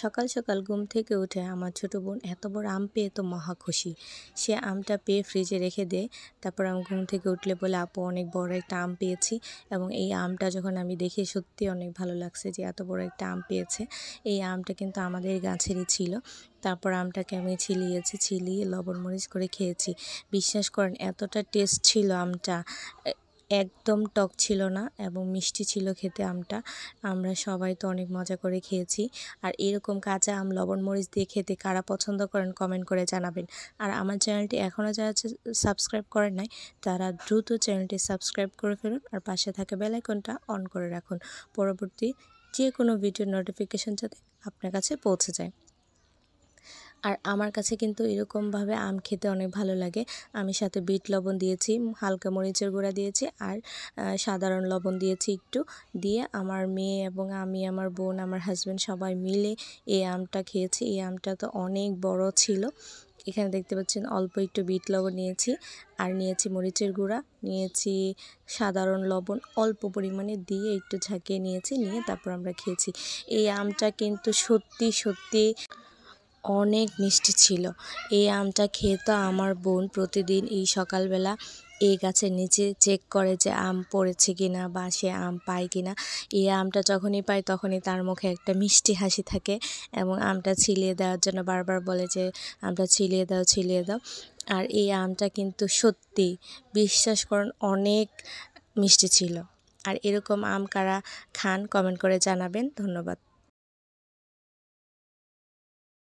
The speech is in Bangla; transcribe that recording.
সকাল সকাল ঘুম থেকে উঠে আমার ছোট বোন এত বড় আম পেয়ে তো মহা খুশি। সে আমটা পেয়ে ফ্রিজে রেখে দেয়। তারপর আমি ঘুম থেকে উঠলে বলে, আপু অনেক বড় একটা আম পেয়েছি। এবং এই আমটা যখন আমি দেখি সত্যি অনেক ভালো লাগছে যে এত বড় একটা আম পেয়েছে। এই আমটা কিন্তু আমাদের গাছেরই ছিল। তারপর আমটাকে আমি ছিলিয়ে লবণ মরিচ করে খেয়েছি। বিশ্বাস করেন এতটা টেস্ট ছিল আমটা, একদম টক ছিল না এবং মিষ্টি ছিল খেতে আমটা। আমরা সবাই তো অনেক মজা করে খেয়েছি। আর এরকম কাঁচা আম লবণ মরিচ দিয়ে খেতে কারা পছন্দ করেন কমেন্ট করে জানাবেন। আর আমার চ্যানেলটি এখনও যারা সাবস্ক্রাইব করেন নাই তারা দ্রুত চ্যানেলটি সাবস্ক্রাইব করে ফেলুন আর পাশে থাকা বেল আইকনটা অন করে রাখুন, পরবর্তী যে কোনো ভিডিওর নোটিফিকেশন যাতে আপনার কাছে পৌঁছে যায়। আর আমার কাছে কিন্তু এরকমভাবে আম খেতে অনেক ভালো লাগে। আমি সাথে বিট লবণ দিয়েছি, হালকা মরিচের গুঁড়া দিয়েছি আর সাধারণ লবণ দিয়েছি একটু, দিয়ে আমার মেয়ে এবং আমি, আমার বোন, আমার হাজব্যান্ড সবাই মিলে এই আমটা খেয়েছি। এই আমটা তো অনেক বড় ছিল। এখানে দেখতে পাচ্ছেন অল্প একটু বিট লবণ নিয়েছি আর নিয়েছি মরিচের গুঁড়া, নিয়েছি সাধারণ লবণ অল্প পরিমাণে দিয়ে একটু ঝাঁকিয়ে নিয়ে তারপর আমরা খেয়েছি। এই আমটা কিন্তু সত্যি অনেক মিষ্টি ছিল। এই আমটা খেয়ে তো আমার বোন প্রতিদিন এই সকালবেলা এই গাছের নিচে চেক করে যে আম পড়েছে কিনা বা সে আম পায় কিনা। এই আমটা যখনই পায় তখনই তার মুখে একটা মিষ্টি হাসি থাকে এবং আমটা ছিলিয়ে দেওয়ার জন্য বারবার বলে যে আমটা ছিলিয়ে দাও। আর এই আমটা কিন্তু সত্যি বিশ্বাস করুন অনেক মিষ্টি ছিল। আর এরকম আম কারা খান কমেন্ট করে জানাবেন। ধন্যবাদ।